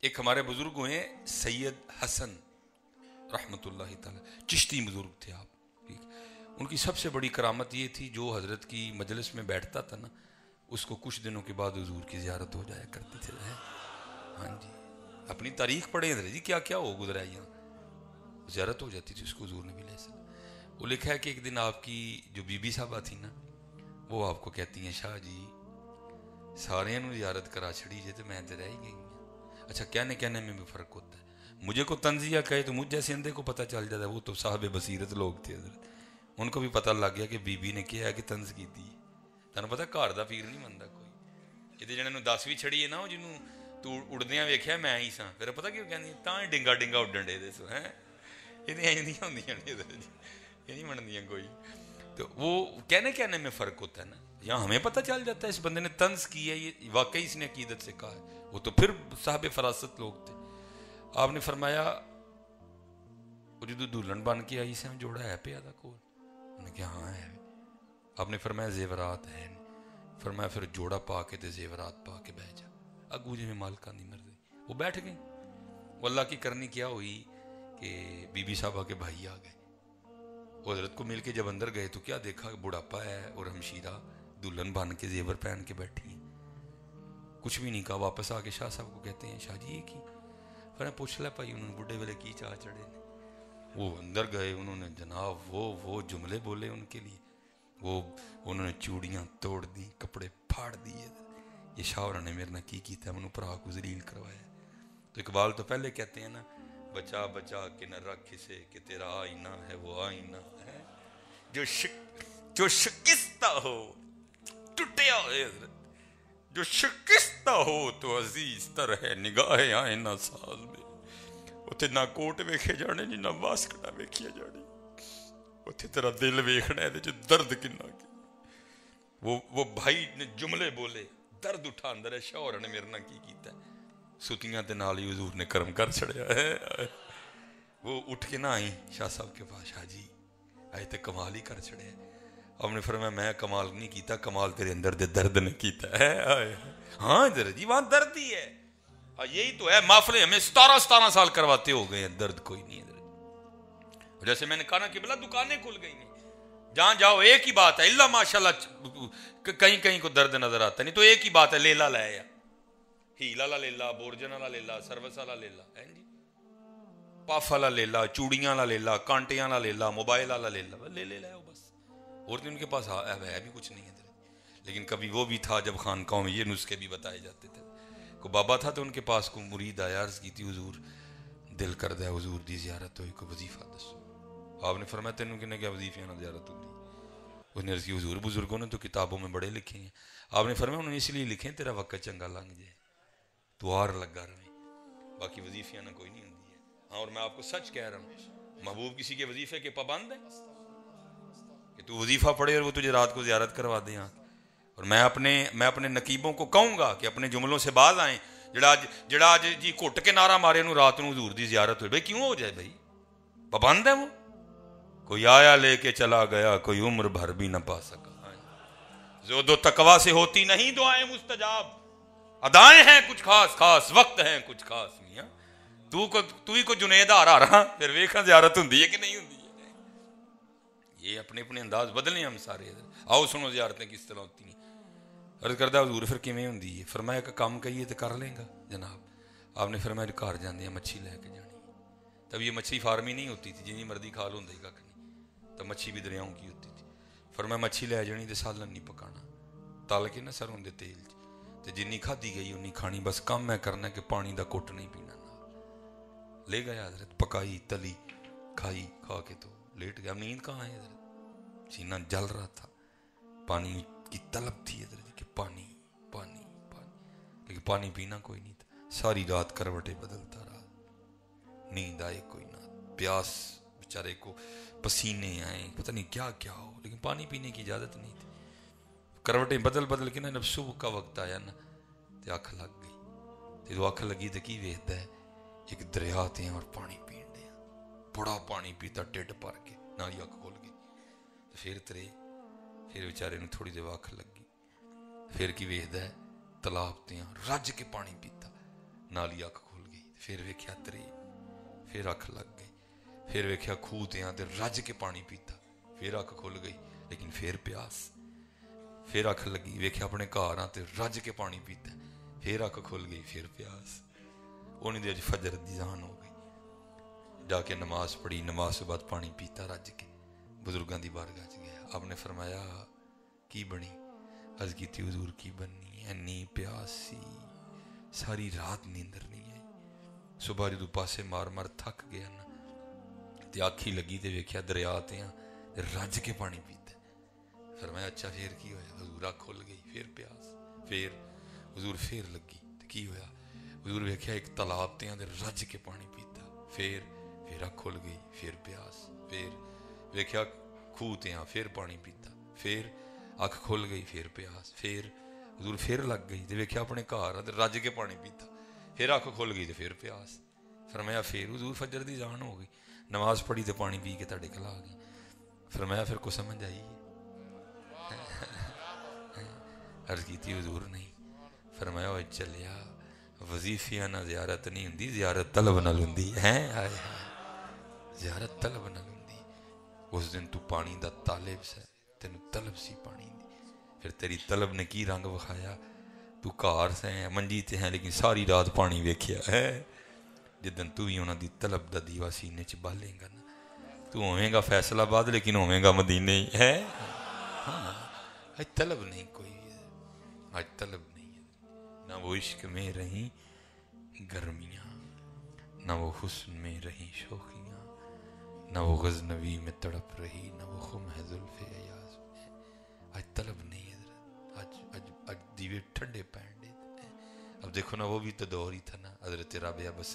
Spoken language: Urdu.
ایک ہمارے بزرگ ہوئے سید حسن رحمۃ اللہ تعالی، چشتی بزرگ تھے آپ، ان کی سب سے بڑی کرامت یہ تھی جو حضرت کی مجلس میں بیٹھتا تھا نا، اس کو کچھ دنوں کے بعد حضور کی زیارت ہو جایا کرتی تھی۔ ہاں جی، اپنی تاریخ پڑھیں حضرت جی، کیا کیا ہو گزرا ہے یہاں، زیارت ہو جاتی تھی اس کو حضور نبی علیہ السلام۔ وہ لکھا ہے کہ ایک دن آپ کی جو بی بی صاحبہ تھی نا، وہ آپ کو کہتی ہیں شاہ جی سارے نو زیارت کرا چھڑی جے تو میں تو رہ ہی گئی ہوں۔ اچھا کہنے میں بھی فرق ہوتا ہے، مجھے کو تنزیہ کہے تو مجھ جیسے اندھے کو پتہ چل جاتا ہے، وہ تو صاحب بصیرت لوگ تھے حضرت، ان کو بھی پتہ لگ گیا کہ بی بی نے کیا ہے کہ طنز کی تھی۔ تمہیں پتہ گھر دا پیر نہیں بنتا کوئی، یہ جنہوں 10ویں چھڑی ہے نا، وہ جنوں تو اڑدیاں ویکھیا میں ہی ساں، پھر پتہ کیوں کہندی تاں ڈنگا ڈنگا اڈن دے سو ہیں، یہ نہیں ہوندیاں یہ نہیں منندیاں کوئی۔ تو وہ کہنے میں فرق ہوتا ہے نا، یہاں ہمیں پتہ چل جاتا ہے اس بندے نے طنز کی ہے، یہ واقعی اس نے عقیدت سے کہا ہے، وہ تو پھر صاحب فراست لوگ تھے۔ آپ نے فرمایا وہ جدو دلہن بن کے آئی سے جوڑا ہے پہ آدھا کول، انہوں نے کہا ہاں ہے۔ آپ نے فرمایا زیورات ہیں، فرمایا پھر جوڑا پا کے تے زیورات پا کے بہ جا، اگو جی میں مالکان دی مرضی۔ وہ بیٹھ گئے، وہ اللہ کی کرنی کیا ہوئی کہ بی بی صاحبہ کے بھائی آ گئے، وہ حضرت کو مل کے جب اندر گئے تو کیا دیکھا کہ بڑھاپا ہے اور ہمشیرہ دلہن بن کے زیور پہن کے بیٹھی ہیں، کچھ بھی نہیں کہا۔ واپس آ کے شاہ صاحب کو کہتے ہیں شاہ جی یہ کی، پھر پوچھ لیا بھائی انہوں نے بڈھے ویلے کی چاہ چڑھے نے۔ وہ اندر گئے، انہوں نے جناب وہ جملے بولے ان کے لیے، وہ انہوں نے چوڑیاں توڑ دی، کپڑے پھاڑ دیے، یہ شاہ نے میرے نہ کی کیتا ہے، منو پرا کو ذلیل کروایا۔ تو اقبال تو پہلے کہتے ہیں نا بچا بچا کے نہ رکھ اسے کہ تیرا آئینہ ہے وہ آئینہ ہے جو شکستہ ہو ٹوٹیا ہے، جو شکستہ ہو تو عزیز تر ہے نگاہ آئینہ ساز میں، اتھے نہ کوٹ ویکھے جانے جی نہ واسکٹا ویکھیا جانے، اتھے تیرا دل ویکھنا ہے جو درد کنا کی۔ وہ بھائی نے جملے بولے، درد اٹھا اندر ہے، شوہر نے میرے نہ کی کیتا ہے، ستیاں تے نال ہی حضور نے کرم کر چھڑیا ہے۔ وہ اٹھ کے نہ آئی شاہ صاحب کے پاس، شاہ جی آئے تے کمال ہی کر چھڑیا ہے۔ آپ نے فرمایا میں کمال نہیں کیتا، کمال تیرے اندر دے درد نے کیتا ہے۔ ہاں درد جی وہاں درد ہی ہے، یہی تو ہے، محفلیں ہمیں 17 سال کرواتے ہو گئے ہیں، درد کوئی نہیں ہے۔ جیسے میں نے کہا نا کہ بلا دکانیں کھل گئی ہیں، جہاں جاؤ ایک ہی بات ہے، اللہ ماشاءاللہ کہیں کو درد نظر آتا نہیں، تو ایک ہی بات ہے، لیلا لے ہیل والا لے لا، بورجن والا لے لا، سروس والا لے لا، جی پف والا لے لا، چوڑیاں والا لے لا، کانٹیاں والا لے لا، موبائل والا لے لا، لے لے بس، اور ان کے پاس ہے بھی کچھ نہیں ہے۔ لیکن کبھی وہ بھی تھا جب خانقاہوں میں یہ نسخے بھی بتائے جاتے تھے، کو بابا تھا تو ان کے پاس کو مرید آیا، عرض کی تھی حضور دل کر دے حضور دی زیارت ہوئی، کوئی وظیفہ دسو۔ آپ نے فرمایا تینوں کنے کیا وظیفے نہ زیارت ہوتی، اس نے عرض کی حضور بزرگوں نے تو کتابوں میں بڑے لکھے ہیں۔ آپ نے فرمایا انہوں نے اس لیے لکھے تیرا وقت چنگا لنگ جائے، دوار لگا رہے، باقی وظیفیاں نہ کوئی نہیں ہوتی ہے۔ ہاں اور میں آپ کو سچ کہہ رہا ہوں، محبوب کسی کے وظیفے کے پابند ہے کہ تو وظیفہ پڑھے اور وہ تجھے رات کو زیارت کروا دیں۔ اور میں اپنے نقیبوں کو کہوں گا کہ اپنے جملوں سے باز آئیں، جڑا آج جی گھٹ کے نعرہ مارے انہوں رات نو حضور دی زیارت ہوئی، بھائی کیوں ہو جائے بھائی، پابند ہے وہ، کوئی آیا لے کے چلا گیا، کوئی عمر بھر بھی نہ پا سکا۔ زہد و تقویٰ سے ہوتی نہیں دعائیں مستجاب، ادائیں ہیں کچھ خاص وقت ہیں کچھ خاص، میاں تو ہی کو جنید آ رہا پھر ویکھاں زیارت ہوندی ہے کہ نہیں ہوندی ہے۔ یہ اپنے انداز بدلیں ہم سارے، آؤ سنو زیارتیں کس طرح ہوتی ہیں۔ عرض کردہ حضور پھر کیویں ہوندی ہے؟ فرمایا کہ کام کہیے تو کر لیں گا جناب۔ آپ نے فرمایا گھر جاندے ہیں مچھی لے کے جانی، تب یہ مچھی فارمی نہیں ہوتی تھی جنی مرضی کھا لو ہی کھ نہیں، تب مچھی بھی دریاؤں کی ہوتی تھی۔ فرمایا مچھی لے جانی تو سالن نہیں پکانا، تل کے نہ سروں دے تیل تے جنی کھادی گئی انہی کھانی، بس کام میں کرنا کہ پانی دا کٹ نہیں پینا۔ لے گیا حضرت، پکائی تلی کھائی، کھا کے تو لیٹ گیا۔ نیند کہاں ہے حضرت، سینہ جل رہا تھا، پانی کی طلب تھی حضرت کہ پانی، لیکن پانی پینا کوئی نہیں تھا۔ ساری رات کروٹیں بدلتا رہا، نیند آئے کوئی نہ، پیاس بیچارے کو پسینے آئے، پتہ نہیں کیا ہو، لیکن پانی پینے کی اجازت نہیں تھی۔ کروٹیں بدل کے نا جب صبح کا وقت آیا نا تو اکھ لگ گئی، تو اکھ لگی تو کی ویکھدا ہے ایک دریا تے اور پانی پین دیا، بڑا پانی پیتا ٹھڈ بھر کے، نال ہی اکھ کھل گئی۔ پھر بیچارے نے تھوڑی دیر اکھ لگی، پھر کی ویکھدا ہے تالاب تے رج کے پانی پیتا، نال ہی اکھ کھل گئی۔ پھر ویکھیا تری، پھر اکھ لگ گئی، پھر ویکھیا خوہ تے تے رج کے پانی پیتا، پھر اکھ کھل گئی لیکن پھر پیاس، پھر اکھ لگی ویکھیا اپنے گھر تے رج کے پانی پیتا، پھر اکھ کھل گئی پھر پیاس۔ انہی دے فجر دی ذہن ہو گئی، جا کے نماز پڑھی، نماز کے بعد پانی پیتا رج کے، بزرگاں دی بارگاہ چ گیا۔ آپ نے فرمایا کی بنی؟ عرض کیتی حضور کی بننی، اینی پیاس سی ساری رات نیندر نہیں آئی، صبح جدوں پاسے مار مار تھک گیا نا تے آکھی لگی تے ویکھیا دریا تے رج کے پانی پیتا۔ فرمایا اچھا پھر کی ہویا؟ حضور آنکھ کھل گئی پھر پیاس، پھر حضور پھر لگی تے کی ہویا؟ حضور ویکھیا ایک تالاب تے رج کے پانی پیتا، پھر آنکھ کھل گئی پھر پیاس، پھر ویکھیا خوہ تے پھر پانی پیتا، پھر اکھ کھل گئی پھر پیاس، پھر حضور پھر لگ گئی تے ویکھیا اپنے گھر رج کے پانی پیتا، پھر اکھ کھل گئی تے پھر پیاس۔ فرمایا پھر حضور فجر دی جان ہو گئی، نماز پڑھی تے پانی پی کے تہاڈے کول آ گئی۔ فرمایا پھر کو سمجھ آئی؟ عرض کیتی حضور نہیں۔ فرمایا وہ چلیا وظیفیاں نہ زیارت نہیں ہوندی، زیارت طلب نال ہوندی ہے، ہائے ہائے زیارت طلب نال ہوندی۔ اس دن تو پانی دا طالب سے، تینوں طلب سی پانی دی، پھر تیری طلب نے کی رنگ وکھایا، تو کار سے ہیں منجی تے ہیں لیکن ساری رات پانی ویکھیا ہے۔ جدن تو ہی انہاں دی طلب دا دیوا سینے چ بالیں گا نا، تو ہوویں گا فیصل آباد لیکن ہوویں گا مدینے ہی ہے۔ ہاں آج طلب نہیں کوئی، آج طلب نہیں ہے، نہ وہ عشق میں رہیں گرمیاں، نہ وہ حسن میں رہیں شوخیاں، نہ وہ غزنوی میں تڑپ رہی، نہ وہ خم ہے زلف ایاز میں۔ آج طلب نہیں حضرت، آج دیوے ٹھنڈے پین دے۔ اب دیکھو نا وہ بھی تو دور ہی تھا نا حضرت رابعہ بس